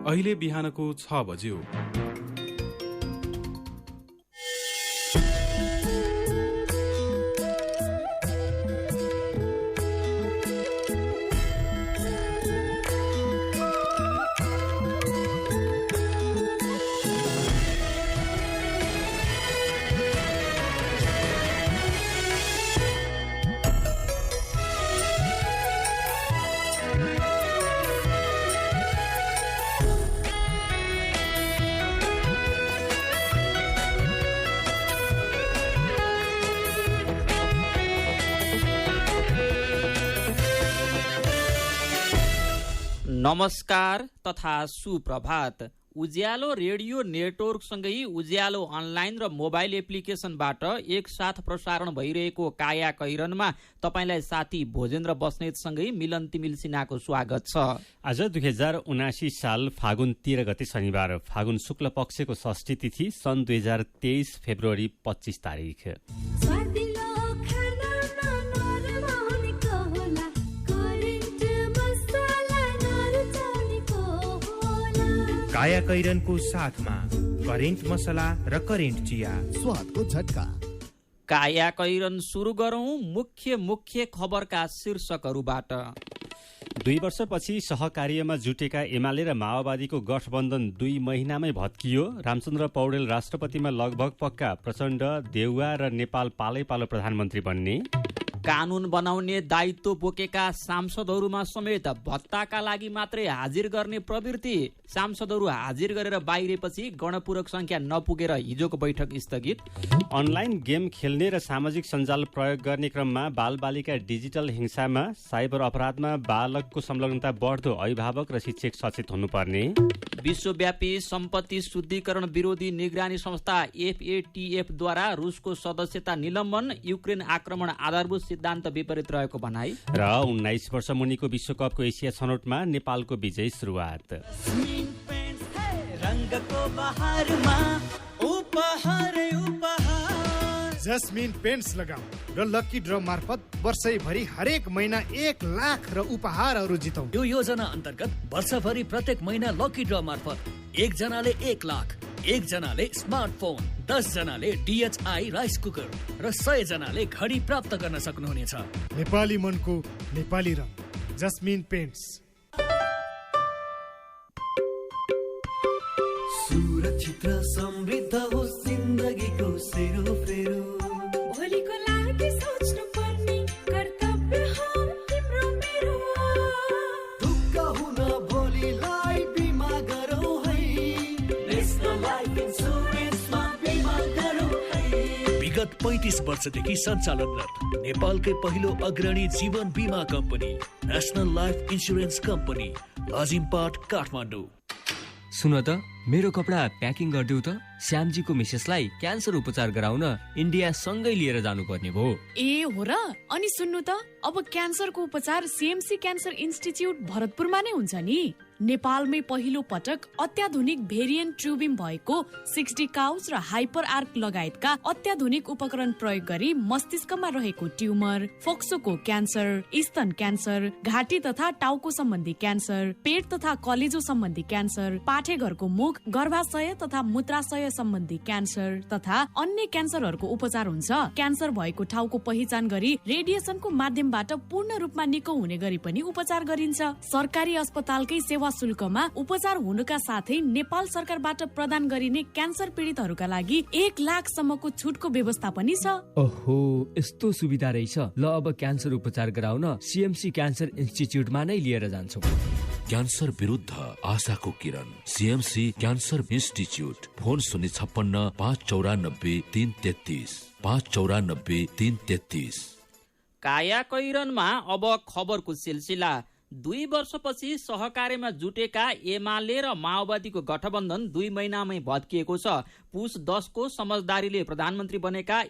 अहिले बिहानको 6 बज्यो। नमस्कार तथा सुप्रभात। उज्यालो रेडियो नेटवर्कसँगै उज्यालो अनलाइन र मोबाइल एप्लिकेसनबाट एकसाथ प्रसारण भइरहेको काया कैरनमा तपाईलाई साथी भोजेन्द्र बस्नेतसँगै मिलन तिमिल सिन्हाको स्वागत छ। आज 2079 साल फागुन 13 गते शनिबार, फागुन शुक्ल पक्षको षष्ठी तिथि, सन् 2023 फेब्रुअरी 25 तारिक। काया कैरनको साथमा करेन्ट मसला र करेन्ट चिया, स्वादको झट्का। काया कैरन सुरु गरौं मुख्य खबरका शीर्षकहरूबाट। 2 वर्षपछि सहकार्यमा जुटेका एमाले र माओवादीको गठबन्धन 2 महिनामै भत्कियो। रामचन्द्र पौडेल राष्ट्रपतिमा लगभग पक्का, प्रचण्ड, देउवा र नेपाल पालै पालो प्रधानमन्त्री बन्ने। कानून बनाउने दायित्व बोकेका सांसदहरूमा समेत भत्ताका लागि मात्रै हाजिर गर्ने प्रवृत्ति। सांसदहरू हाजिर गरेर बाहिरेपछि गणपूरक संख्या नपुगेर हिजोको बैठक स्थगित। अनलाइन गेम खेल्ने र सामाजिक सञ्जाल प्रयोग गर्ने क्रममा बालबालिका डिजिटल हिंसामा, साइबर अपराधमा बालकको संलग्नता बढ्दो, अभिभावक र शिक्षक सचेत हुनुपर्ने। विश्वव्यापी सम्पत्ति शुद्धिकरण विरोधी निगरानी संस्था FATF द्वारा रुसको सदस्यता निलम्बन, युक्रेन आक्रमण आधारभूत सिद्धान्त विपरीत रहेको भनाई। र 19 वर्ष मुनिको विश्वकपको एसिया छनौटमा नेपालको विजय सुरुवात। जस्मिन पेन्ट्स लगाऊ र लकी ड्र मार्फत वर्षैभरि हरेक महिना 1 लाख र उपहारहरू जितौं। यो योजना अन्तर्गत वर्षभरि प्रत्येक महिना लकी ड्र मार्फत 1 जनाले 1 लाख, 1 जनाले स्मार्टफोन, 10 जनाले DHI राइस कुकर र 100 जनाले घडी प्राप्त गर्न सक्नुहुनेछ। नेपाली मनको नेपाली रङ, जस्मिन पेन्ट्स। सुरक्षित र समृद्ध होस् जिन्दगीको सेरोफेरो, भोलिको लागि सोच्नु पर्ने कर्तव्य हो तिम्रो मेरो। ढुक्क हुन भोलिलाई बिमा गरौँ है, नेसनल लाइफ इन्स्योरेन्समा बिमा गरौँ है। विगत 35 वर्षदेखि सञ्चालनरत नेपालकै पहिलो अग्रणी जीवन बिमा company national life insurance company, Lazimpat, Kathmandu. सुन त, मेरो कपडा प्याकिङ गरिदेऊ त। श्यामजीको मिसेसलाई क्यान्सर उपचार गराउन इन्डिया सँगै लिएर जानुपर्ने भयो। ए हो र? अनि सुन्नु त, अब क्यान्सरको उपचार CMC क्यान्सर इन्स्टिच्युट भरतपुरमा नै हुन्छ नि। नेपालमै पहिलो पटक अत्याधुनिक भेरिएन्ट ट्युबिम भएको 60 काउच र हाइपर आर्क लगायतका अत्याधुनिक उपकरण प्रयोग गरी मस्तिष्कमा रहेको ट्युमर, फोक्सोको क्यान्सर, स्तन क्यान्सर, घाँटी तथा टाउको सम्बन्धी क्यान्सर, पेट तथा कलेजो सम्बन्धी क्यान्सर, पाठेघरको मुख, गर्भाशय तथा मूत्राशय सम्बन्धी क्यान्सर तथा अन्य क्यान्सरहरूको उपचार हुन्छ। क्यान्सर भएको ठाउँको पहिचान गरी रेडिएसनको माध्यमबाट पूर्ण रूपमा निको हुने गरी पनि उपचार गरिन्छ। सरकारी अस्पतालकै सेवा शुल्कमा उपचार हुनुका साथै नेपाल सरकारबाट प्रदान गरिने क्यान्सर पीडितहरूका लागि 1 लाखसम्मको छुटको व्यवस्था पनि छ। ओहो, यस्तो सुविधा रहेछ। ल, अब क्यान्सर उपचार गराउन CMC क्यान्सर इन्स्टिच्युटमा नै लिएर जान्छौ। क्यान्सर विरुद्ध आशाको किरण, CMC क्यान्सर इन्स्टिच्युट। फोन 056 594 333 594 333। काया कैरनमा अब खबरको सिलसिला। 2 वर्षपछि सहकार्यमा जुटेका एमाले र माओवादीको गठबन्धन 2 महिनामै भत्किएको छ। पुस 10 को समझदारीले प्रधानमन्त्री बनेका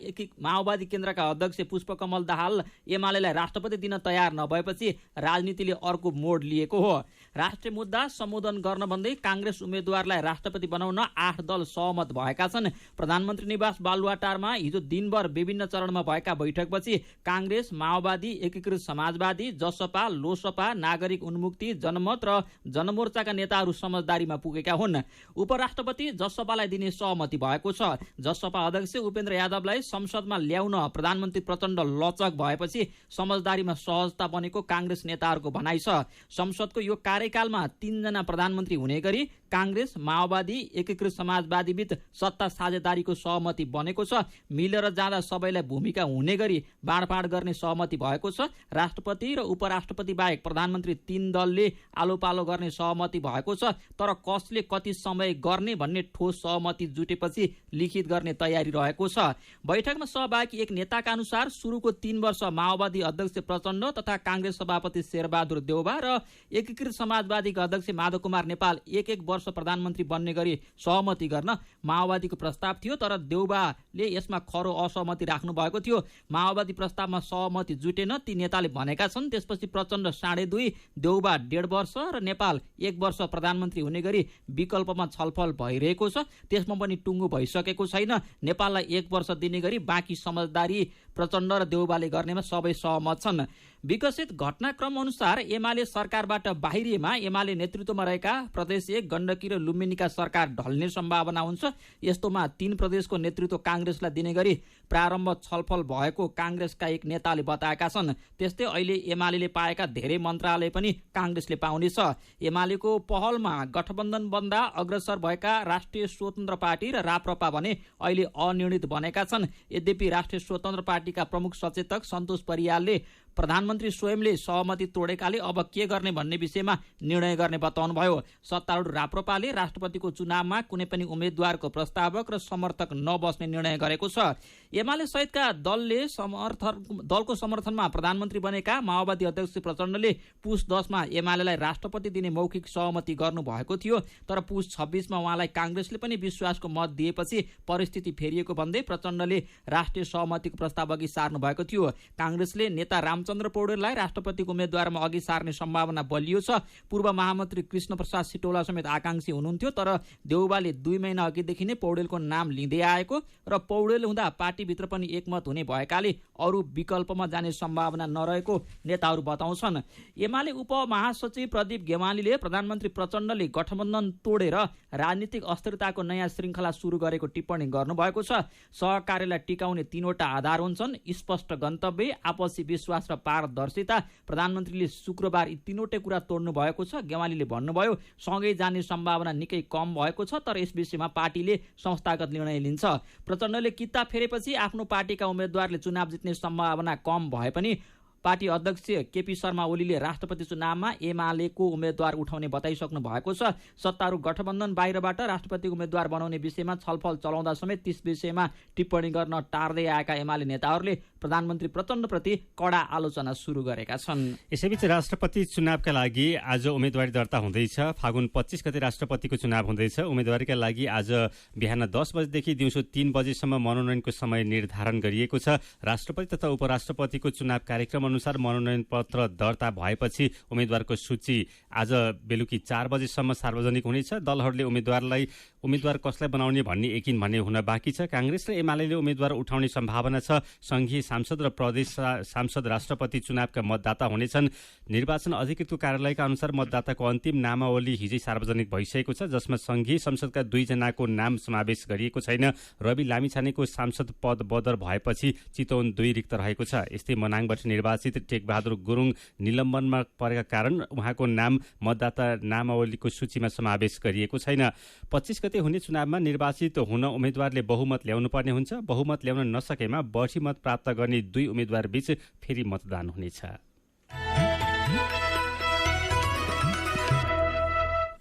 माओवादी केन्द्रका अध्यक्ष पुष्पकमल दाहाल एमालेलाई राष्ट्रपति दिन तयार नभएपछि राजनीतिले अर्को मोड लिएको हो। राष्ट्रिय मुद्दा सम्बोधन गर्न भन्दै कांग्रेस उम्मेद्वारलाई राष्ट्रपति बनाउन 8 दल सहमत भएका छन्। प्रधानमन्त्री निवास बालुवाटारमा हिजो दिनभर विभिन्न चरणमा भएका बैठकपछि कांग्रेस, माओवादी, एकीकृत समाजवादी, जसपा, लोसपा, नागरिक उन्मुक्ति, जनमत र जनमोर्चाका नेताहरू समझदारीमा पुगेका हुन्। उपराष्ट्रपति जसपालाई दिने सहमति भएको छ। जसपा अध्यक्ष उपेन्द्र यादवलाई संसदमा ल्याउन प्रधानमन्त्री प्रचण्ड लचक भएपछि समझदारीमा सहजता बनेको कांग्रेस नेताहरूको भनाइ छ। संसदको यो कार्यकालमा 3 जना प्रधानमन्त्री हुने गरी कांग्रेस, माओवादी, एकीकृत समाजवादी बीच सत्ता साझेदारीको सहमति बनेको छ। मिलेर जाँदा सबैलाई भूमिका हुने गरी बाँडफाँड गर्ने सहमति भएको छ। राष्ट्रपति र उपराष्ट्रपति बाहेक प्रधानमन्त्री 3 दलले आलोपालो गर्ने सहमति भएको छ। तर कसले कति समय गर्ने भन्ने ठोस सहमति जुटेपछि लिखित गर्ने तयारी रहेको छ। बैठकमा सहभागी एक नेताका अनुसार सुरुको 3 वर्ष माओवादी अध्यक्ष प्रचण्ड तथा कांग्रेस सभापति शेरबहादुर देउबा र एकीकृत समाजवादीका अध्यक्ष माधव कुमार नेपाल एक वर्ष प्रधानमन्त्री बन्ने गरी सहमति गर्न माओवादीको प्रस्ताव थियो। तर देउबाले यसमा खरो असहमति राख्नु भएको थियो। माओवादी प्रस्तावमा सहमति जुटेन ती नेताले भनेका छन्। त्यसपछि प्रचण्ड 2.5, देउबा 1.5 वर्ष र नेपाल 1 वर्ष प्रधानमन्त्री हुने गरी विकल्पमा छलफल भइरहेको छ। त्यसमा पनि टुङ्गो भइसकेको छैन। नेपाललाई 1 वर्ष दिने गरी बाँकी समझदारी प्रचण्ड र देउबाले गर्नेमा सबै सहमत छन्। विकसित घटनाक्रम अनुसार एमाले सरकारबाट बाहिरिएमा एमाले नेतृत्वमा रहेका प्रदेश 1 गण्डकी र लुम्बिनीका सरकार ढल्ने सम्भावना हुन्छ। यस्तोमा 3 प्रदेशको नेतृत्व कांग्रेसलाई दिने गरी प्रारम्भ छलफल भएको कांग्रेसका एक नेताले बताएका छन्। त्यस्तै अहिले एमाले पाएका धेरै मन्त्रालय पनि कांग्रेसले पाउनेछ। एमालेको पहलमा गठबन्धन बन्दा अग्रसर भएका राष्ट्रिय स्वतन्त्र पार्टी र राप्रपा भने अहिले अनिर्णित बनेका छन्। यद्यपि राष्ट्रिय स्वतन्त्र पार्टीका प्रमुख सचेतक सन्तोष परियारले प्रधानमन्त्री स्वयंले सहमति तोडेकाले अब के गर्ने भन्ने विषयमा निर्णय गर्ने बताउनुभयो। सत्तारूढ राप्रपाले राष्ट्रपतिको चुनावमा कुनै पनि उम्मेद्वारको प्रस्तावक र समर्थक नबस्ने निर्णय गरेको छ। एमाले सहितका दलको समर्थनमा प्रधानमन्त्री बनेका माओवादी अध्यक्ष प्रचण्डले पुस 10 मा एमालेलाई राष्ट्रपति दिने मौखिक सहमति गर्नु भएको थियो। तर पुस 26 मा उहाँलाई कांग्रेसले पनि विश्वासको मत दिएपछि परिस्थिति फेरिएको भन्दै प्रचण्डले राष्ट्रिय सहमतिको प्रस्ताव अघि सार्नु भएको थियो। कांग्रेसले नेता रामचन्द्र पौडेललाई राष्ट्रपतिको उम्मेद्वारमा अघि सार्ने सम्भावना बलियो छ। पूर्व महामन्त्री कृष्ण प्रसाद सिटौला समेत आकांक्षी हुनुहुन्थ्यो। तर देउबाले 2 महिना अघिदेखि नै पौडेलको नाम लिँदै आएको र पौडेल हुँदा पार्टीभित्र पनि एकमत हुने भएकाले अरू विकल्पमा जाने सम्भावना नरहेको नेताहरू बताउँछन्। एमाले उपमहासचिव प्रदीप गेवालीले प्रधानमन्त्री प्रचण्डले गठबन्धन तोडेर राजनीतिक अस्थिरताको नयाँ श्रृङ्खला सुरु गरेको टिप्पणी गर्नुभएको छ। सहकार्यलाई टिकाउने 3 वटा आधार हुन्छन्: स्पष्ट गन्तव्य, आपसी विश्वास र पारदर्शिता। प्रधानमन्त्रीले शुक्रबार यी 3 वटै कुरा तोड्नु भएको छ। गेवालीले भन्नुभयो, सँगै जाने सम्भावना निकै कम भएको छ। तर यस विषयमा पार्टीले संस्थागत निर्णय लिन्छ। प्रचण्डले किताब फेरेपछि आफ्नो पार्टीका उम्मेद्वारले चुनाव जित्ने सम्भावना कम भए पनि पार्टी अध्यक्ष केपी शर्मा ओलीले राष्ट्रपति चुनावमा एमालेको उम्मेद्वार उठाउने बताइसक्नु भएको छ। सत्तारूढ गठबन्धन बाहिरबाट राष्ट्रपतिको उम्मेद्वार बनाउने विषयमा छलफल चलाउँदा समेत त्यस विषयमा टिप्पणी गर्न टार्दै आएका एमाले नेताहरूले प्रधानमन्त्री प्रचण्डप्रति कडा आलोचना सुरु गरेका छन्। यसैबीच राष्ट्रपति चुनावका लागि आज उम्मेदवारी दर्ता हुँदैछ। फागुन 25 गते राष्ट्रपतिको चुनाव हुँदैछ। उम्मेदवारीका लागि आज बिहान 10 बजेदेखि दिउँसो 3 बजेसम्म मनोनयनको समय निर्धारण गरिएको छ। राष्ट्रपति तथा उपराष्ट्रपतिको चुनाव कार्यक्रम अनुसार मनोनयन पत्र दर्ता भएपछि उम्मेद्वारको सूची आज बेलुकी 4 बजेसम्म सार्वजनिक हुनेछ। दलहरूले उम्मेद्वार कसलाई बनाउने भन्ने यकिन भन्ने हुन बाँकी छ। कांग्रेस र एमालेले उम्मेद्वार उठाउने सम्भावना छ। संघीय सांसद र प्रदेश सांसद राष्ट्रपति चुनावका मतदाता हुनेछन्। निर्वाचन अधिकृतको कार्यालयका अनुसार मतदाताको अन्तिम नामावली हिजै सार्वजनिक भइसकेको छ, जसमा संघीय संसदका 2 जनाको नाम समावेश गरिएको छैन। रवि लामिछानेको सांसद पद बदर भएपछि चितवन 2 रिक्त रहेको छ। यस्तै मनाङबाट निर्वाचित टेकबहादुर गुरुङ निलम्बनमा परेका कारण उहाँको नाम मतदाता नामावलीको सूचीमा समावेश गरिएको छैन। 25 गते हुने चुनावमा निर्वाचित हुन उम्मेद्वारले बहुमत ल्याउनु पर्ने हुन्छ। बहुमत ल्याउन नसकेमा बढी मत प्राप्त गर्ने 2 उम्मेद्वार बीच फेरि मतदान हुनेछ।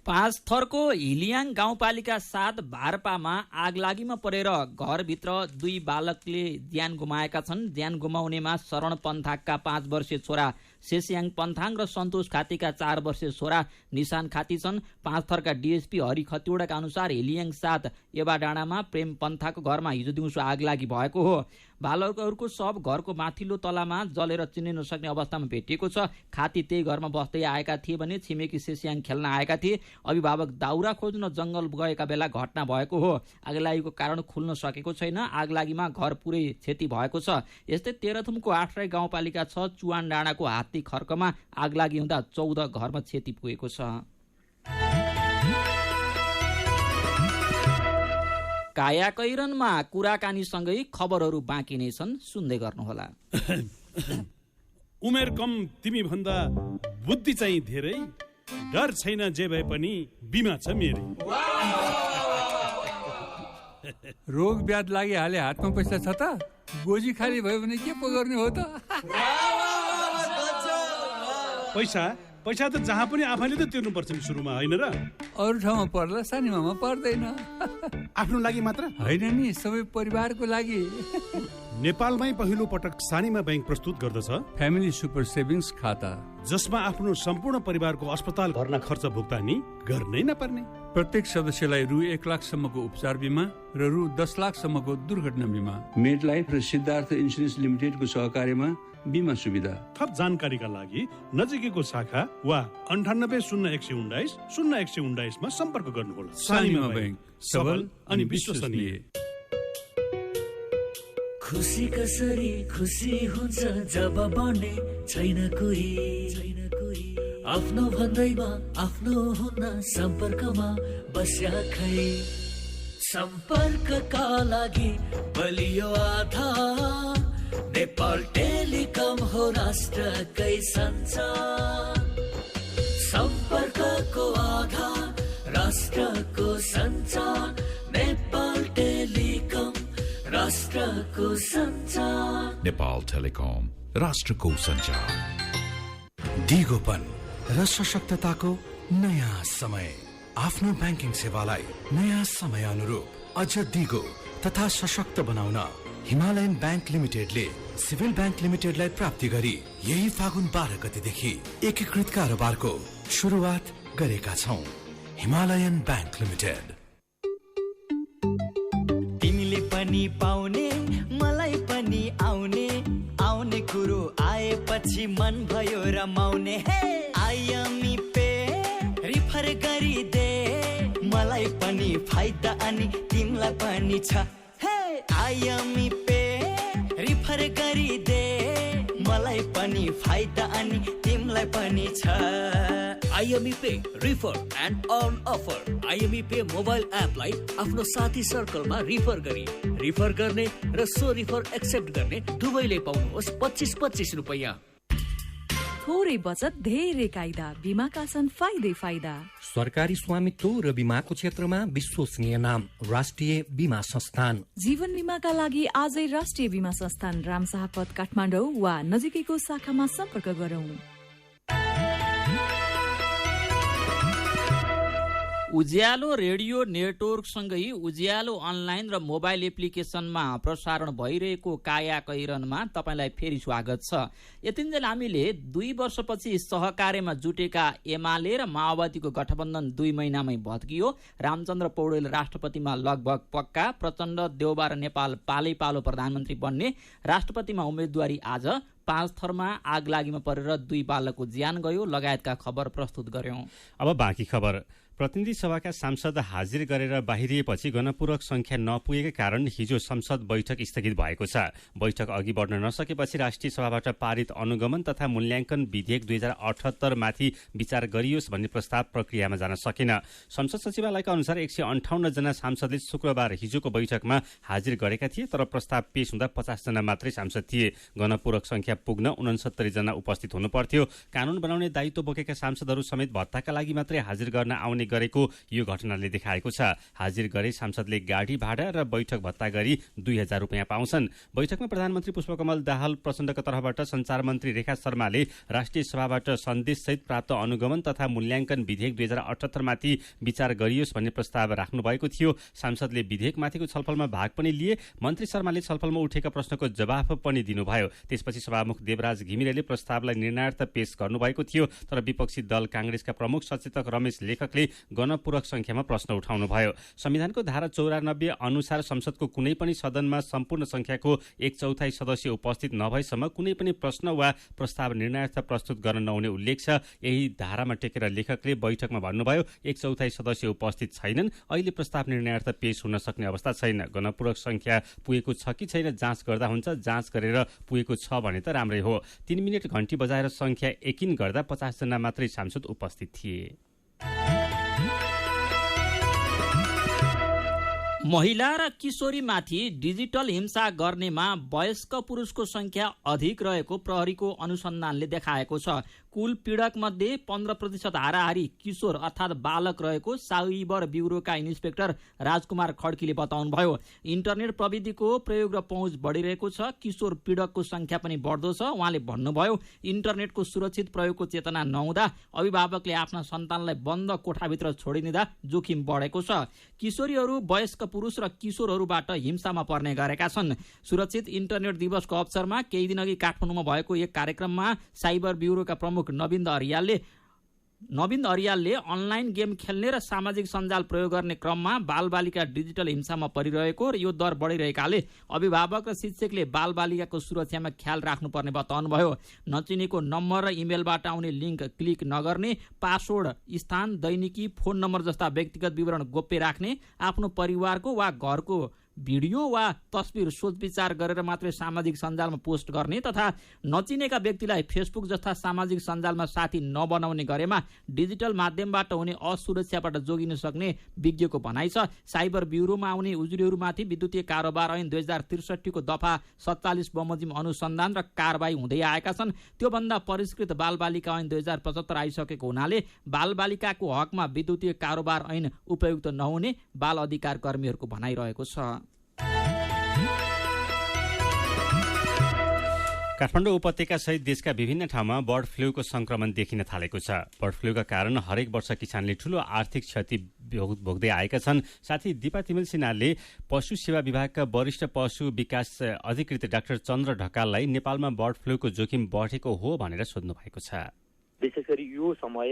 5 थरको हिलियाङ गाउँपालिका 7 भारपामा आगलागीमा परेर घरभित्र 2 बालकले ज्यान गुमाएका छन्। ज्यान गुमाउनेमा शरण पन्थाकका 5 वर्षीय छोरा शेस्याङ पन्थाङ र सन्तोष खातीका 4 वर्षीय छोरा निशान खाती छन्। 5 थरका डीएसपी हरि खतिवडाका अनुसार हेलियाङ 7 एबा डाँडामा प्रेम पन्थाको घरमा हिजो दिउँसो आगलागी भएको हो। बालकहरूको शव घरको माथिल्लो तलामा जलेर चिन्नै नसक्ने अवस्थामा भेटिएको छ। खाती त्यही घरमा बस्दै आएका थिए भने छिमेकी शेस्याङ खेल्न आएका थिए। अभिभावक दाउरा खोज्न जंगल गएका बेला घटना भएको हो। आगलागीको कारण खुल्न सकेको छैन। आगलागीमा घर पुरै क्षति भएको छ। यस्तै तेह्रथुमको 8 गाउँपालिका 6 चुवान डाँडाको हात्ती खर्कमा आगलागी हुँदा 14 घरमा क्षति पुगेको छ। काया कैरनमा कुराकानीसँगै खबरहरू बाँकी नै छन्, सुन्दै गर्नुहोला। उमेर कम तिमी भन्दा बुद्धि चाहिँ धेरै, डर छैन जे भए पनि बिमा छ मेरै। रोग ब्याध लागिहाले हातमा पैसा छ त, गोजी खाली भयो भने के पो गर्ने हो त? पैसा त जहाँ पनि आफैले त तिर्नुपर्छ नि सुरुमा, होइन र? अरू ठाउँमा पर्ला, सानीमामा पर्दैन। आफ्नो लागि मात्र होइन नि, सबै परिवारको लागि। नेपालमै पहिलो पटक सानीमा बैंक प्रस्तुत गर्दछ फ्यामिली सुपर सेभिङ्स खाता, जसमा आफ्नो सम्पूर्ण परिवारको अस्पताल भर्ना खर्च भुक्तानी गर्नै नपर्ने। प्रत्येक सदस्यलाई रु 1 लाख सम्मको उपचार बिमा र रु 10 लाख सम्मको दुर्घटना बिमा। मेडलाइफ र सिद्धार्थ इन्सुरेन्स लिमिटेडको सहकार्यमा बिमा सुविधा। थप जानकारीका लागि नजिकैको शाखा वा 980119 0119 मा सम्पर्क गर्नुहोला। सानीमा बैंक, सबल अनि विश्वसनीय। खुसी कसरी खुसी हुन्छ जब बढ्ने छैन कोही, आफ्नो भन्दैमा आफ्नो हुन सम्पर्कमा बस्या खै। सम्पर्कका लागि बलियो आधार नेपाल टेलिकम हो राष्ट्रकै सञ्चार। सम्पर्कको आधार राष्ट्रको सञ्चार, नेपाल टेलिकम राष्ट्रको सञ्चार। नेपाल टेलिकम राष्ट्रको सञ्चार। दिगोपन र सशक्तताको नयाँ समय। आफ्नो ब्याङ्किङ सेवालाई नयाँ समय अनुरूप अझ दिगो तथा सशक्त बनाउन हिमालयन ब्याङ्क लिमिटेडले सिभिल ब्याङ्क लिमिटेडलाई प्राप्ति गरी यही फागुन 12 गतेदेखि एकीकृत कारोबारको सुरुवात गरेका छौं। Himalayan bank limited. तिमीले पनि पाउने मलाई पनि आउने, आउने कुरो आएपछि मन भयो रमाउने। आइएमई पे रिफर गरिदे, मलाई पनि फाइदा अनि तिमीलाई पनि छ। आइएमई पे रिफर गरिदे, मलाई पनि फाइदा अनि तिमीलाई पनि छ। IME pay refer and earn offer. IME pay mobile एपलाई आफ्नो साथी सर्कलमा रिफर गर्ने र सो रिफर एक्सेप्ट गर्ने दुवैले पाउनुहोस् 25-25 रुपैयाँ। थोरै बचत धेरै कायदा, बीमाका छन् फाइदा। सरकारी स्वामित्व र बीमाको क्षेत्रमा विश्वसनीय नाम राष्ट्रिय बीमा संस्थान। जीवन बीमाका लागि आजै राष्ट्रिय बीमा संस्थान रामशाहपथ काठमाडौँ वा नजिकैको शाखामा सम्पर्क गरौँ। उज्यालो रेडियो नेटवर्कसँगै उज्यालो अनलाइन र मोबाइल एप्लिकेसनमा प्रसारण भइरहेको काया कैरनमा तपाईँलाई फेरि स्वागत छ। यतिन्जेल हामीले 2 वर्षपछि सहकार्यमा जुटेका एमाले र माओवादीको गठबन्धन 2 महिनामै भत्कियो। रामचन्द्र पौडेल राष्ट्रपतिमा लगभग पक्का। प्रचण्ड देउबा र नेपाल पालै पालो प्रधानमन्त्री बन्ने। राष्ट्रपतिमा उम्मेदवारी आज। 5 थरमा आगलागीमा परेर 2 बालकको ज्यान गयो लगायतका खबर प्रस्तुत गर्यौं। अब बाँकी खबर। प्रतिनिधि सभाका सांसद हाजिर गरेर बाहिरिएपछि गणपूरक संख्या नपुगेका कारण हिजो संसद बैठक स्थगित भएको छ। बैठक अघि बढ्न नसकेपछि राष्ट्रिय सभाबाट पारित अनुगमन तथा मूल्याङ्कन विधेयक 2078 माथि विचार गरियोस् भन्ने प्रस्ताव प्रक्रियामा जान सकेन। संसद सचिवालयका अनुसार 158 जना सांसदले शुक्रबार हिजोको बैठकमा हाजिर गरेका थिए, तर प्रस्ताव पेश हुँदा 50 जना मात्रै सांसद थिए। गणपूरक संख्या पुग्न 69 जना उपस्थित हुनुपर्थ्यो। कानून बनाउने दायित्व बोकेका सांसदहरू समेत भत्ताका लागि मात्रै हाजिर गर्न आउने गरेको यो घटनाले देखाएको छ। हाजिर गरे सांसदले गाडी भाडा र बैठक भत्ता गरी 2000 रुपियाँ पाउँछन्। बैठकमा प्रधानमन्त्री पुष्पकमल दाहाल प्रचण्डका तर्फबाट सञ्चार मन्त्री रेखा शर्माले राष्ट्रिय सभाबाट सन्देशसहित प्राप्त अनुगमन तथा मूल्याङ्कन विधेयक 2078 माथि विचार गरियोस् भन्ने प्रस्ताव राख्नु भएको थियो। सांसदले विधेयकमाथिको छलफलमा भाग पनि लिए। मन्त्री शर्माले छलफलमा उठेका प्रश्नको जवाफ पनि दिनुभयो। त्यसपछि सभामुख देवराज घिमिरेले प्रस्तावलाई निर्णयार्थ पेश गर्नुभएको थियो, तर विपक्षी दल कांग्रेसका प्रमुख सचेतक रमेश लेखकले गणपूरक संख्यामा प्रश्न उठाउनुभयो। संविधानको धारा 94 अनुसार संसदको कुनै पनि सदनमा सम्पूर्ण संख्याको 1/4 सदस्य उपस्थित नभएसम्म कुनै पनि प्रश्न वा प्रस्ताव निर्णयार्थ प्रस्तुत गर्न नहुने उल्लेख छ। यही धारामा टेकेर लेखकले बैठकमा भन्नुभयो 1/4 सदस्य उपस्थित छैनन्, अहिले प्रस्ताव निर्णयार्थ पेश हुन सक्ने अवस्था छैन। गणपूरक संख्या पुगेको छ कि छैन जाँच गर्दा हुन्छ, जाँच गरेर पुगेको छ भने त राम्रै हो। 3 मिनेट घण्टी बजाएर संख्या एकिन गर्दा 50 जना मात्रै सांसद उपस्थित थिए। महिला र किशोरीमाथि डिजिटल हिंसा गर्नेमा वयस्क पुरुषको संख्या अधिक रहेको प्रहरीको अनुसन्धानले देखाएको छ। कुल पीडक मध्ये 15% हाराहारी किशोर अर्थात् बालक रहेको साइबर ब्युरोका इन्सपेक्टर राजकुमार खड्कीले बताउनुभयो। इन्टरनेट प्रविधिको प्रयोग र पहुँच बढिरहेको छ, किशोर पीडकको संख्या पनि बढ्दो छ। उहाँले भन्नुभयो इन्टरनेटको सुरक्षित प्रयोगको चेतना नहुँदा अभिभावकले आफ्ना सन्तानलाई बन्द कोठाभित्र छोडिदिँदा जोखिम बढेको छ। किशोरीहरू वयस्क पुरुष र किशोरहरूबाट हिंसामा पर्ने गरेका छन्। सुरक्षित इन्टरनेट दिवसको अवसरमा केही दिन अघि काठमाडौँमा भएको एक कार्यक्रममा साइबर ब्युरोका प्रमुख नवीन अरियालले अनलाइन गेम खेल्ने र सामाजिक सञ्जाल प्रयोग गर्ने क्रममा बालबालिका डिजिटल हिंसामा परिरहेको र यो दर बढिरहेकाले अभिभावक र शिक्षकले बालबालिकाको सुरक्षामा ख्याल राख्नुपर्ने बताउनुभयो। नचिनेको नम्बर र इमेलबाट आउने लिङ्क क्लिक नगर्ने, पासवर्ड, स्थान, दैनिकी, फोन नम्बर जस्ता व्यक्तिगत विवरण गोप्य राख्ने, आफ्नो परिवारको वा घरको भिडियो वा तस्बिर सोचविचार गरेर मात्रै सामाजिक सञ्जालमा पोस्ट गर्ने तथा नचिनेका व्यक्तिलाई फेसबुक जस्ता सामाजिक सञ्जालमा साथी नबनाउने गरेमा डिजिटल माध्यमबाट हुने असुरक्षाबाट जोगिन सक्ने विज्ञको भनाइ छ। साइबर ब्युरोमा आउने उजुरीहरूमाथि विद्युतीय कारोबार ऐन 2063 को दफा 47 बमोजिम अनुसन्धान र कारबाही हुँदै आएका छन्। त्योभन्दा परिष्कृत बालबालिका ऐन 2075 आइसकेको हुनाले बालबालिकाको हकमा विद्युतीय कारोबार ऐन उपयुक्त नहुने बाल अधिकार कर्मीहरूको भनाइरहेको छ। काठमाडौँ उपत्यका सहित देशका विभिन्न ठाउँमा बर्ड फ्लूको संक्रमण देखिन थालेको छ। बर्ड फ्लूका कारण हरेक वर्ष किसानले ठूलो आर्थिक क्षति भोग्दै आएका छन्। साथै दिपा तिमिल सिन्हाले पशु सेवा विभागका वरिष्ठ पशु विकास अधिकृत डाक्टर चन्द्र ढकाललाई नेपालमा बर्ड फ्लूको जोखिम बढेको हो भनेर सोध्नु भएको छ। विशेष गरी यो समय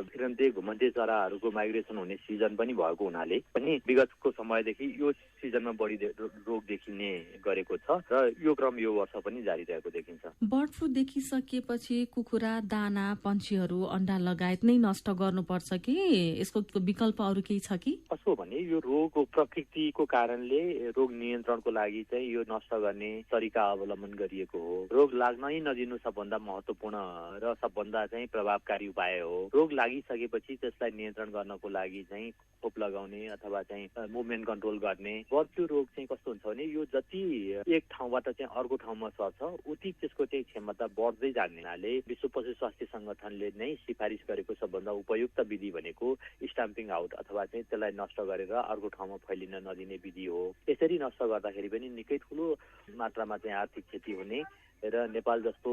फिरन्ते घुमन्ते चराहरूको माइग्रेसन हुने सिजन पनि भएको हुनाले पनि विगतको समयदेखि यो सिजनमा बढी रोग देखिने गरेको छ र यो क्रम यो वर्ष पनि जारी रहेको देखिन्छ। बर्ड फ्लू देखिसकेपछि कुखुरा, दाना, पन्छीहरू अण्डा लगायत नै नष्ट गर्नुपर्छ कि यसको विकल्प अरू केही छ कि? कसो भने यो रोगको प्रकृतिको कारणले रोग नियन्त्रणको लागि चाहिँ यो नष्ट गर्ने तरिका अवलम्बन गरिएको हो। रोग लाग्नै नदिनु सबभन्दा महत्त्वपूर्ण र सबभन्दा चाहिँ प्रभावकारी उपाय हो। रोग लागिसकेपछि त्यसलाई नियन्त्रण गर्नको लागि चाहिँ खोप लगाउने अथवा चाहिँ मुभमेन्ट कन्ट्रोल गर्ने। बर्ड फ्लू रोग चाहिँ कस्तो हुन्छ भने यो जति एक ठाउँबाट चाहिँ अर्को ठाउँमा सर्छ उति त्यसको चाहिँ क्षमता बढ्दै जाने हुनाले विश्व पशु स्वास्थ्य संगठनले नै सिफारिस गरेको सबभन्दा उपयुक्त विधि भनेको स्टाम्पिङ आउट अथवा चाहिँ त्यसलाई नष्ट गरेर अर्को ठाउँमा फैलिन नदिने विधि हो। यसरी नष्ट गर्दाखेरि पनि निकै ठुलो मात्रामा चाहिँ आर्थिक क्षति हुने र नेपाल जस्तो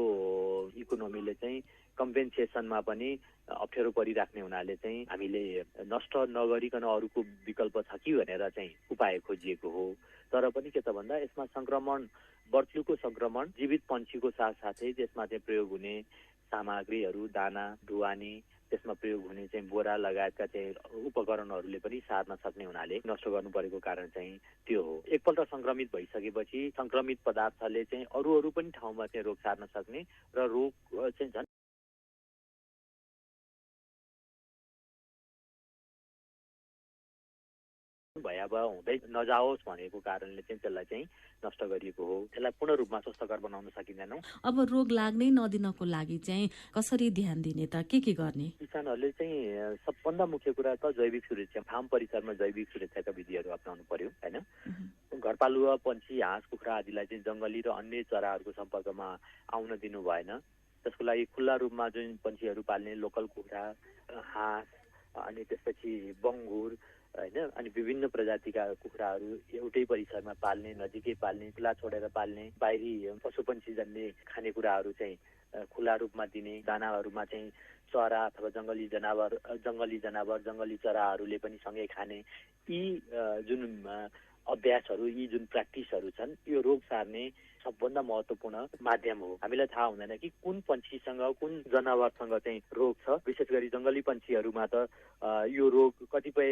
इकोनोमीले चाहिँ कम्पेन्सेसनमा पनि अप्ठ्यारो परिराख्ने हुनाले चाहिँ हामीले नष्ट नगरिकन अरूको विकल्प छ कि भनेर चाहिँ उपाय खोजिएको हो। तर पनि के त भन्दा यसमा संक्रमण बर्ड फ्लूको संक्रमण जीवित पन्छीको साथसाथै त्यसमा चाहिँ प्रयोग हुने सामग्रीहरू, दाना, ढुवानी, त्यसमा प्रयोग हुने चाहिँ बोरा लगायतका चाहिँ उपकरणहरूले पनि सार्न सक्ने हुनाले नष्ट गर्नु परेको कारण चाहिँ त्यो हो। एकपल्ट संक्रमित भइसकेपछि संक्रमित पदार्थले चाहिँ अरू पनि ठाउँमा चाहिँ रोग सार्न सक्ने र रोग चाहिँ झन् भयावह हुँदै नजाओस् भनेको कारणले चाहिँ त्यसलाई चाहिँ नष्ट गरिएको हो। त्यसलाई पूर्ण रूपमा स्वस्थकर बनाउन सकिँदैन। अब रोग लाग्नै नदिनको लागि चाहिँ कसरी ध्यान दिने त के गर्ने? किसानहरूले चाहिँ सबभन्दा मुख्य कुरा त जैविक सुरक्षा, फार्म परिसरमा जैविक सुरक्षाका विधिहरू अपनाउनु पर्यो हैन। घरपालुवा पन्छी, हाँस, कुखुरा आदिलाई चाहिँ जंगली र अन्य चराहरूको सम्पर्कमा आउन दिनु भएन। त्यसको लागि खुल्ला रूपमा जुन पन्छीहरू पाल्ने लोकल कुखुरा, हाँस अनि त्यसपछि बङ्गुर होइन, अनि विभिन्न प्रजातिका कुखुराहरू एउटै परिसरमा पाल्ने, नजिकै पाल्ने, खुला छोडेर पाल्ने, बाहिरी पशुपन्छी जन्ने खानेकुराहरू चाहिँ खुला रूपमा दिने, दानाहरूमा चाहिँ चरा अथवा जङ्गली जनावर जङ्गली चराहरूले पनि सँगै खाने, यी जुन अभ्यासहरू, यी जुन प्र्याक्टिसहरू छन्, यो रोग सार्ने सबभन्दा महत्त्वपूर्ण माध्यम हो। हामीलाई थाहा हुँदैन कि कुन पन्छीसँग कुन जनावरसँग चाहिँ रोग छ। विशेष गरी जङ्गली पन्छीहरूमा त यो रोग, कतिपय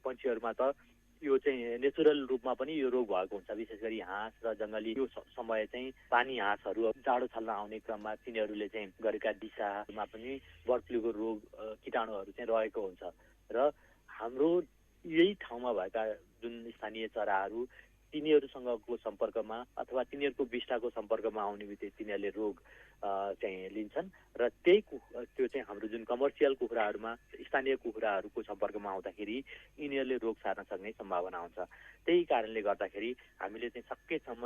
पन्छीहरूमा त यो चाहिँ नेचुरल रूपमा पनि यो रोग भएको हुन्छ। विशेष गरी हाँस र जङ्गली यो समय चाहिँ पानी हाँसहरू जाडो छल्न आउने क्रममा तिनीहरूले चाहिँ गरेका दिशामा पनि बर्ड फ्लूको रोग कीटाणुहरू चाहिँ रहेको हुन्छ र हाम्रो यही ठाउँमा भएका जुन स्थानीय चराहरू तिनीहरूसँगको सम्पर्कमा अथवा तिनीहरूको विष्ठाको सम्पर्कमा आउने बित्तिकै तिनीहरूले रोग चाहिँ लिन्छन् र त्यो चाहिँ हाम्रो जुन कमर्सियल कुखुराहरूमा स्थानीय कुखुराहरूको सम्पर्कमा आउँदाखेरि यिनीहरूले रोग सार्न सक्ने सम्भावना हुन्छ। त्यही कारणले गर्दाखेरि हामीले चाहिँ सकेसम्म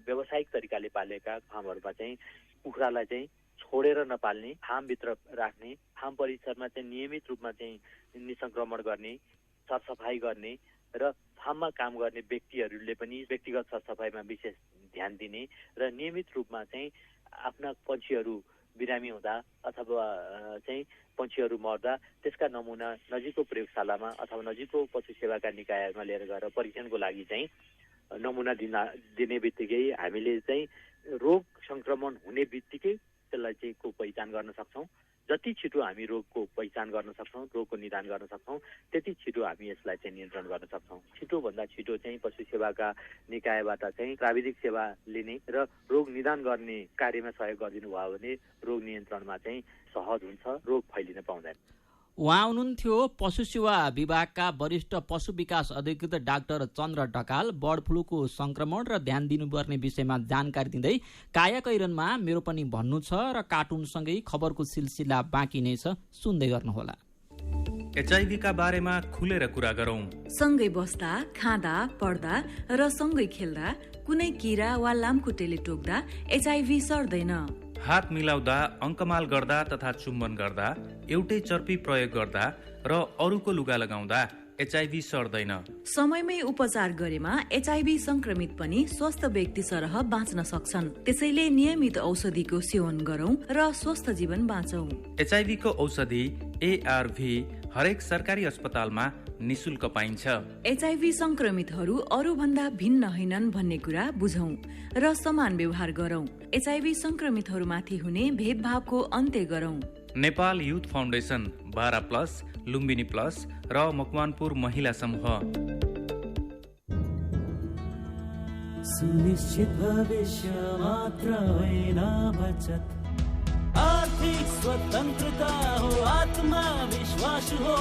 व्यावसायिक तरिकाले पालेका फार्महरूमा चाहिँ कुखुरालाई चाहिँ छोडेर नपाल्ने, फार्मभित्र राख्ने, फार्म परिसरमा चाहिँ नियमित रूपमा चाहिँ निसङ्क्रमण गर्ने, सरसफाइ गर्ने र फार्ममा काम गर्ने व्यक्तिहरूले पनि व्यक्तिगत सरसफाइमा विशेष ध्यान दिने र नियमित रूपमा चाहिँ आफ्ना पन्छीहरू बिरामी हुँदा अथवा चाहिँ पन्छीहरू मर्दा त्यसका नमुना नजिकको प्रयोगशालामा अथवा नजिकको पशु सेवाका निकायमा लिएर गएर परीक्षणको लागि चाहिँ नमुना दिने बित्तिकै हामीले चाहिँ रोग सङ्क्रमण हुने बित्तिकै त्यसलाई चाहिँ को पहिचान गर्न सक्छौँ। जति छिटो हामी रोगको पहिचान गर्न सक्छौँ, रोगको निदान गर्न सक्छौँ, त्यति छिटो हामी यसलाई चाहिँ नियन्त्रण गर्न सक्छौँ। छिटोभन्दा छिटो चाहिँ पशु सेवाका निकायबाट चाहिँ प्राविधिक सेवा लिने र रोग निदान गर्ने कार्यमा सहयोग गरिदिनु भयो भने रोग नियन्त्रणमा चाहिँ सहज हुन्छ, रोग फैलिन पाउँदैन। उहाँ हुनुहुन्थ्यो पशु सेवा विभागका वरिष्ठ पशु विकास अधिकृत डाक्टर चन्द्र ढकाल। बर्ड फ्लूको संक्रमण र ध्यान दिनुपर्ने विषयमा जानकारी दिँदै कायाकैरनमा मेरो पनि भन्नु छ र कार्टुनसँगै खबरको सिलसिला बाँकी नै छ, सुन्दै गर्नुहोला। एचआईभीका बारेमा खुलेर कुरा गरौं। सँगै बस्दा, खाँदा, पढ्दा र सँगै खेल्दा कुनै किरा वा लामखुट्टेले टोक्दा एचआईभी सर्दैन। हात मिलाउँदा, अङ्कमाल गर्दा तथा चुम्बन गर्दा, एउटै चर्पी प्रयोग गर्दा र अरूको लुगा लगाउँदा एचआईभी सर्दैन। समयमै उपचार गरेमा एचआईभी संक्रमित पनि स्वस्थ व्यक्ति सरह बाँच्न सक्छन्। त्यसैले नियमित औषधिको सेवन गरौं र स्वस्थ जीवन बाँचौं। एचआईभीको औषधि एआरभी हरेक सरकारी अस्पतालमा निशुल्क पाइन्छ। एचआईभी संक्रमितहरू अरू भन्दा भिन्न होइनन् भन्ने कुरा बुझौं र समान व्यवहार गरौं। एचआईभी संक्रमितहरूमाथि हुने भेदभावको अन्त्य गरौं। Nepal youth foundation, Bara plus, Lumbini plus र मकवानपुर महिला समूह। सुनिश्चित भविष्य मात्र होइन बचत, आर्थिक स्वतन्त्रता हो, आत्मविश्वास हो,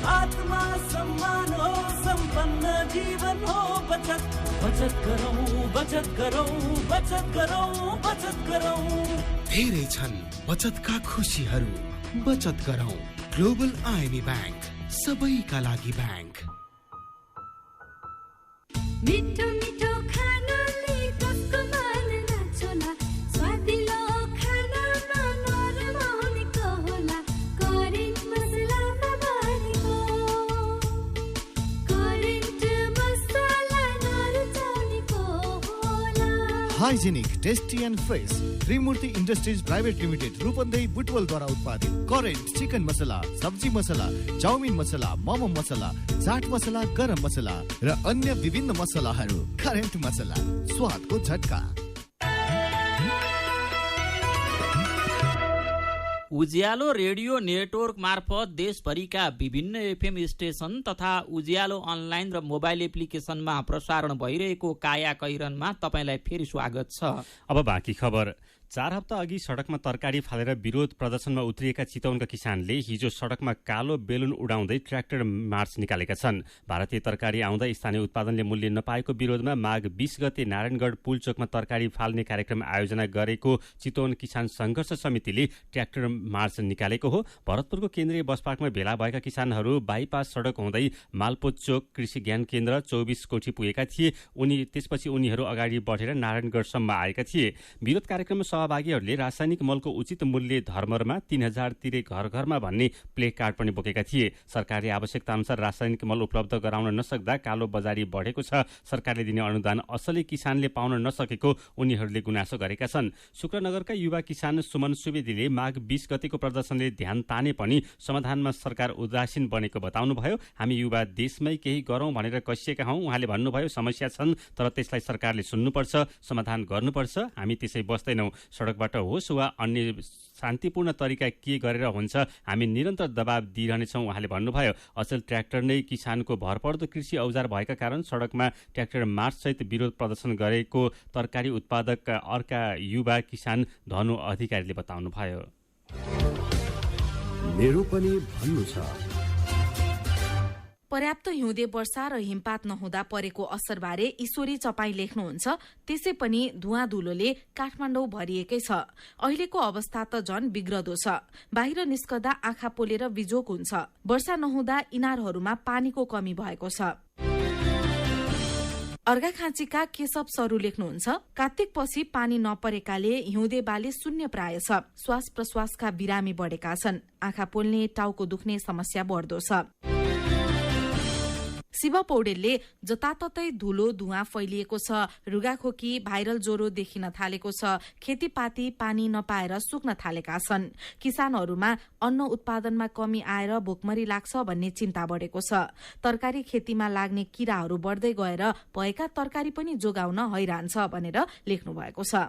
आत्मा सम्मान हो, सम्पन्न जीवन हो। बचत बचत गरौँ, बचत गरौँ, बचत गरौँ, बचत गरौँ। धेरै छन् बचतका खुसीहरू, बचत गरौँ। ग्लोबल आइएमई ब्याङ्क, सबैका लागि ब्याङ्क। मिठो मिठो खानाले कसको मन नछोला, स्वादिलो खानामा नरम हुनेको होला, करेन्ट मसलामा बनेको, करेन्ट मसला नरुचाउनेको होला। Hygienic, tasty and fresh Trimurti industries private limited Rupandehi बुटवलद्वारा उत्पादित करेन्ट चिकन मसला, सब्जी मसला, चाउमिन मसला, मोमो मसला, चाट मसला, गरम मसला र अन्य विभिन्न मसलाहरू। करेन्ट मसला, स्वादको झट्का। उज्यालो रेडियो नेटवर्क मार्फत देशभरिका विभिन्न एफएम स्टेशन तथा उज्यालो अनलाइन र मोबाइल एप्लिकेशनमा प्रसारण भइरहेको काया कैरनमा तपाईँलाई फेरि स्वागत छ। अब बाँकी खबर। 4 हप्ता अघि सडकमा तरकारी फालेर विरोध प्रदर्शनमा उत्रिएका चितवनका किसानले हिजो सडकमा कालो बेलुन उडाउँदै ट्र्याक्टर मार्च निकालेका छन्। भारतीय तरकारी आउँदा स्थानीय उत्पादनले मूल्य नपाएको विरोधमा माघ 20 गते नारायणगढ पुलचोकमा तरकारी फाल्ने कार्यक्रम आयोजना गरेको चितवन किसान संघर्ष समितिले ट्र्याक्टर मार्च निकालेको हो। भरतपुरको केन्द्रीय बस पार्कमा भेला भएका किसानहरू बाइपास सडक हुँदै मालपोत चोक कृषि ज्ञान केन्द्र 24 कोठी पुगेका थिए। त्यसपछि उनीहरू अगाडि बढेर नारायणगढसम्म आएका थिए। विरोध कार्यक्रममा सहभागीहरूले रासायनिक मलको उचित मूल्य धर्मरमा 3000 तिरे घर घरमा भन्ने प्ले कार्ड पनि बोकेका थिए। सरकारले आवश्यकता अनुसार रासायनिक मल उपलब्ध गराउन नसक्दा कालो बजारी बढेको छ। सरकारले दिने अनुदान असली किसानले पाउन नसकेको उनीहरूले गुनासो गरेका छन्। शुक्रनगरका युवा किसान सुमन सुवेदीले माघ 20 गतेको प्रदर्शनले ध्यान ताने पनि समाधानमा सरकार उदासीन बनेको बताउनुभयो। हामी युवा देशमै केही गरौं भनेर कसिएका हौं। उहाँले भन्नुभयो समस्या छन् तर त्यसलाई सरकारले सुन्नुपर्छ, समाधान गर्नुपर्छ। हामी त्यसै बस्दैनौं। सडकबाट होस् वा अन्य शान्तिपूर्ण तरिका के गरेर हुन्छ हामी निरन्तर दबाब दिइरहनेछौँ उहाँले भन्नुभयो। अचेल ट्र्याक्टर नै किसानको भरपर्दो कृषि औजार भएका कारण सडकमा ट्र्याक्टर मार्चसहित विरोध प्रदर्शन गरेको तरकारी उत्पादक अर्का युवा किसान धनु अधिकारीले बताउनुभयो। मेरो पनि भन्नु छ। पर्याप्त हिउँदे वर्षा र हिमपात नहुँदा परेको असरबारे ईश्वरी चपाई लेख्नुहुन्छ। त्यसै पनि धुवाँ धुलोले काठमाडौँ भरिएकै छ। अहिलेको अवस्था त झन बिग्रदो छ। बाहिर निस्कदा आँखा पोलेर बिजोक हुन्छ। वर्षा नहुँदा इनारहरूमा पानीको कमी भएको छ। अर्घाखाँचीका केशव सरू लेख्नुहुन्छ। कार्तिकपछि पानी नपरेकाले हिउँदे बाली शून्य प्राय छ। श्वास प्रश्वासका बिरामी बढेका छन्। आँखा पोल्ने टाउको दुख्ने समस्या बढ्दो छ। शिव पौडेलले जताततै धुलो धुवाँ फैलिएको छ। रुगाखोकी भाइरल ज्वरो देखिन थालेको छ। खेतीपाती पानी नपाएर सुक्न थालेका छन्। किसानहरूमा अन्न उत्पादनमा कमी आएर भोकमरी लाग्छ भन्ने चिन्ता बढेको छ। तरकारी खेतीमा लाग्ने किराहरू बढ्दै गएर भएका तरकारी पनि जोगाउन हैरान छ भनेर लेख्नु भएको छ।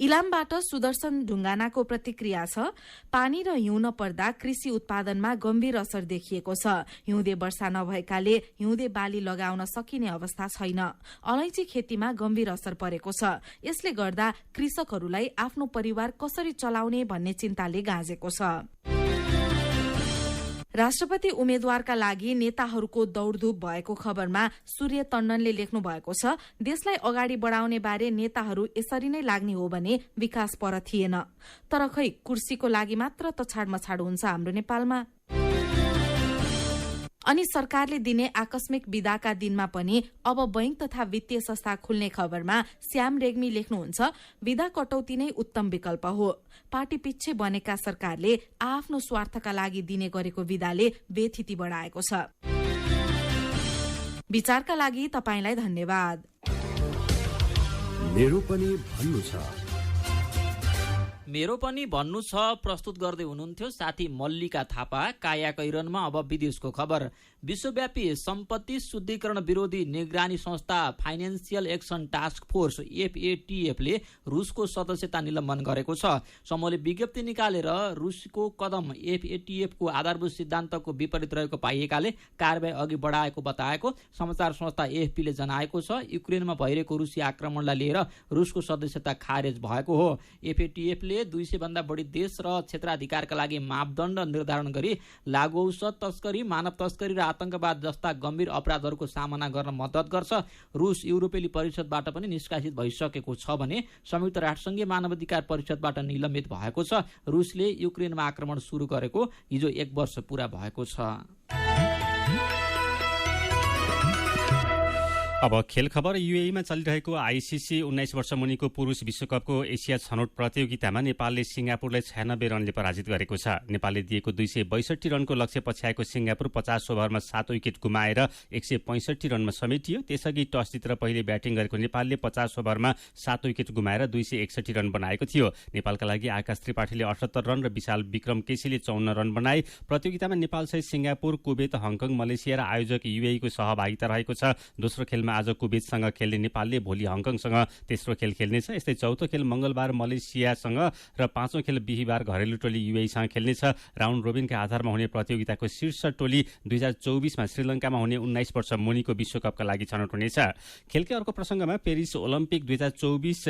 इलामबाट सुदर्शन ढुङ्गानाको प्रतिक्रिया छ। पानी र हिउँ नपर्दा कृषि उत्पादनमा गम्भीर असर देखिएको छ। हिउँदे वर्षा नभएकाले हिउँदे बाली लगाउन सकिने अवस्था छैन। अलैँची खेतीमा गम्भीर असर परेको छ। यसले गर्दा कृषकहरूलाई आफ्नो परिवार कसरी चलाउने भन्ने चिन्ताले गाँजेको छ। राष्ट्रपति उम्मेद्वारका लागि नेताहरूको दौडधुप भएको खबरमा सूर्य टण्डनले लेख्नु भएको छ। देशलाई अगाडि बढाउने बारे नेताहरू यसरी नै लाग्ने हो भने विकास पर थिएन। तर खै कुर्सीको लागि मात्र तछाड मछाड हुन्छ हाम्रो नेपालमा। अनि सरकारले दिने आकस्मिक विदाका दिनमा पनि अब बैंक तथा वित्तीय संस्था खुल्ने खबरमा श्याम रेग्मी लेख्नुहुन्छ। विदा कटौती नै उत्तम विकल्प हो। पार्टी पिच्छे बनेका सरकारले आफ्नो स्वार्थका लागि दिने गरेको विदाले बेथिति बढाएको छ। विचारका लागि तपाईंलाई धन्यवाद। मेरो पनि भन्नु छ। मेरो पनि भन्नु छ प्रस्तुत गर्दै हुनुहुन्थ्यो साथी मल्लिका थापा। काया कैरनमा अब विदेशको खबर। विश्वव्यापी सम्पत्ति शुद्धिकरण विरोधी निगरानी संस्था financial action task force FATF ले रुसको सदस्यता निलम्बन गरेको छ। समूहले विज्ञप्ति निकालेर रुसको कदम FATF को आधारभूत सिद्धान्तको विपरीत रहेको पाइएकाले कारबाही अघि बढाएको बताएको समाचार संस्था AFP ले जनाएको छ। युक्रेनमा भइरहेको रुसी आक्रमणलाई लिएर रुसको सदस्यता खारेज भएको हो। FATF ले 200 भन्दा बढी देश र क्षेत्राधिकारका लागि मापदण्ड निर्धारण गरी लागु औषध तस्करी, मानव तस्करी र आतंकवाद जस्ता गम्भीर अपराधहरूको सामना गर्न मद्दत गर्छ। रुस युरोपेली परिषदबाट पनि निष्कासित भइसकेको छ भने संयुक्त राष्ट्रसङ्घीय मानवाधिकार परिषदबाट निलम्बित भएको छ। रुसले युक्रेनमा आक्रमण सुरु गरेको हिजो 1 वर्ष पूरा भएको छ। अब खेल खबर। युएईमा चलिरहेको आईसीसी 19 वर्ष मुनिको पुरुष विश्वकपको एसिया छनौट प्रतियोगितामा नेपालले सिंगापुरलाई 96 रनले पराजित गरेको छ। नेपालले दिएको 262 रनको लक्ष्य पछ्याएको सिंगापुर 50 ओभरमा 7 विकेट गुमाएर 165 रनमा समेटियो। त्यसअघि टस जितेर पहिले ब्याटिङ गरेको नेपालले 50 ओभरमा 7 विकेट गुमाएर 261 रन बनाएको थियो। नेपालका लागि आकाश त्रिपाठीले 78 रन र विशाल विक्रम केसीले 54 रन बनाए। प्रतियोगितामा नेपालसहित सिंगापुर, कुवेत, हङकङ, मलेसिया र आयोजक युएईको सहभागिता रहेको छ। दोस्रो खेलमा आज कुवेतसँग खेल्ने नेपालले भोलि हङकङसँग तेस्रो खेल खेल्नेछ। यस्तै चौथो खेल मंगलबार मलेसियासँग र पाँचौं खेल बिहिबार घरेलु टोली युएईसँग खेल्नेछ। राउन्ड रोबिनका आधारमा हुने प्रतियोगिताको शीर्ष टोली 2024मा श्रीलङ्कामा हुने 19 वर्ष मुनिको विश्वकपका लागि छनौट हुनेछ। खेलकै अर्को प्रसंगमा पेरिस ओलम्पिक 2024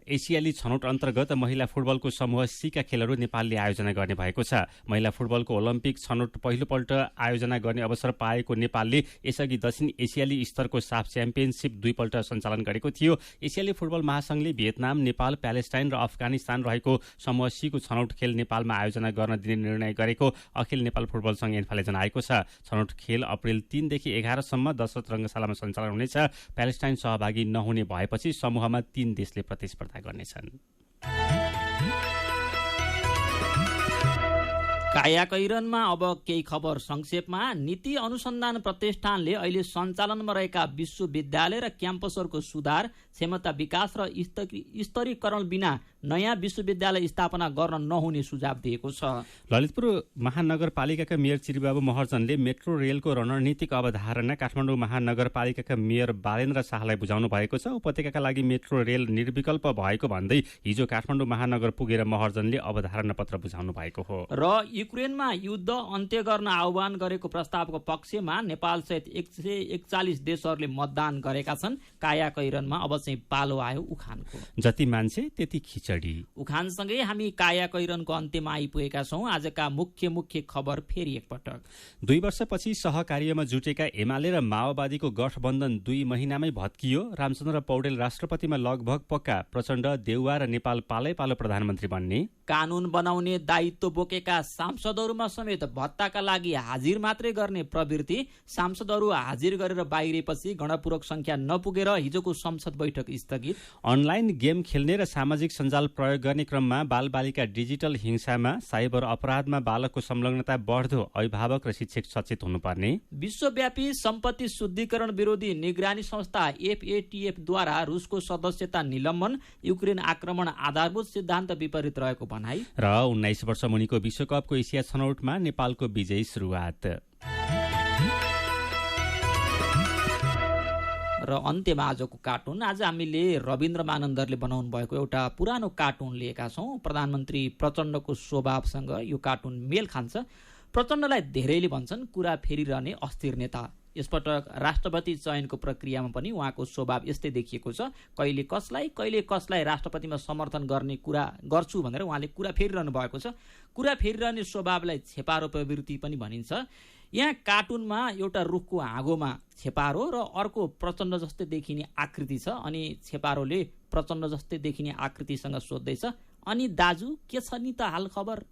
एसियाली छनौट अन्तर्गत महिला फुटबलको समूह सीका खेलहरू नेपालले आयोजना गर्ने भएको छ। महिला फुटबलको ओलम्पिक छनौट पहिलोपल्ट आयोजना गर्ने अवसर पाएको नेपालले यसअघि दक्षिण एसियाली स्तरको साफ च्याम्पियनसिप 2 पल्ट सञ्चालन गरेको थियो। एसियाली फुटबल महासंघले भियतनाम, नेपाल, प्यालेस्टाइन र अफगानिस्तान रहेको समूह सीको छनौट खेल नेपालमा आयोजना गर्न दिने निर्णय गरेको अखिल नेपाल फुटबल संघ एन्फाले जनाएको छ। छनौट खेल अप्रिल 3 देखि 11 सम्म दशरथ रङ्गशालामा सञ्चालन हुनेछ। प्यालेस्टाइन सहभागी नहुने भएपछि समूहमा 3 देशले प्रतिस्पर्धा व्यवस्था गर्नेछन्। कायाकैरनमा अब केही खबर संक्षेपमा। नीति अनुसन्धान प्रतिष्ठानले अहिले सञ्चालनमा रहेका विश्वविद्यालय र क्याम्पसहरूको सुधार, क्षमता विकास र स्तरीकरण बिना नयाँ विश्वविद्यालय स्थापना गर्न नहुने सुझाव दिएको छ। ललितपुर महानगरपालिकाका मेयर चिरीबाबु महर्जनले मेट्रो रेलको रणनीतिक अवधारणा काठमाडौँ महानगरपालिकाका मेयर बालेन्द्र शाहलाई बुझाउनु भएको छ। उपत्यकाका लागि मेट्रो रेल निर्विकल्प भएको भन्दै हिजो काठमाडौँ महानगर पुगेर महर्जनले अवधारणा पत्र बुझाउनु भएको हो। र युक्रेनमा युद्ध अन्त्य गर्न आह्वान गरेको प्रस्तावको पक्षमा नेपाल सहित 141 देशहरूले मतदान गरेका छन्। कायाकैरनमा अब चाहिँ पालो आयो उखानको। जति मान्छे त्यति खिचडी। उखानसँगै हामी कायाकैरनको अन्त्यमा आइपुगेका छौँ। आजका मुख्य खबर फेरि एकपटक। 2 वर्षपछि सहकार्यमा जुटेका एमाले र माओवादीको गठबन्धन 2 महिनामै भत्कियो। रामचन्द्र पौडेल राष्ट्रपतिमा लगभग पक्का। प्रचण्ड, देउवा र नेपाल पालै पालो प्रधानमन्त्री बन्ने। कानून बनाउने दायित्व बोकेका सांसदहरूमा समेत भत्ताका लागि हाजिर मात्रै गर्ने प्रवृत्ति। सांसदहरू हाजिर गरेर बाहिरेपछि गणपूरक संख्या नपुगेर हिजोको संसद बैठक स्थगित। अनलाइन गेम खेल्ने र सामाजिक सञ्जाल प्रयोग गर्ने क्रममा बालबालिका डिजिटल हिंसामा, साइबर अपराधमा बालकको संलग्नता बढ्दो। अभिभावक र शिक्षक सचेत हुनुपर्ने। विश्वव्यापी सम्पत्ति शुद्धिकरण विरोधी निगरानी संस्था FATF द्वारा रुसको सदस्यता निलम्बन। युक्रेन आक्रमण आधारभूत सिद्धान्त विपरीत रहेको भनाई। र 19 वर्ष मुनिको विश्वकपको एसिया छनौटमा नेपालको विजयी सुरुवात। र अन्त्यमा आजको कार्टुन। आज हामीले रविन्द्र मानन्दरले बनाउनु भएको एउटा पुरानो कार्टुन लिएका छौँ। प्रधानमन्त्री प्रचण्डको स्वभावसँग यो कार्टुन मेल खान्छ। प्रचण्डलाई धेरैले भन्छन् कुरा फेरिरहने अस्थिर नेता। यसपटक राष्ट्रपति चयनको प्रक्रियामा पनि उहाँको स्वभाव यस्तै देखिएको छ। कहिले कसलाई राष्ट्रपतिमा समर्थन गर्ने कुरा गर्छु भनेर उहाँले कुरा फेरिरहनु भएको छ। कुरा फेरिरहने स्वभावलाई छेपारो प्रवृत्ति पनि भनिन्छ। यहाँ कार्टुनमा एउटा रुखको हाँगोमा छेपारो र अर्को प्रचण्ड जस्तै देखिने आकृति छ। अनि छेपारोले प्रचण्ड जस्तै देखिने आकृतिसँग सोध्दैछ, अनि दाजु के छ नि त हाल खबर?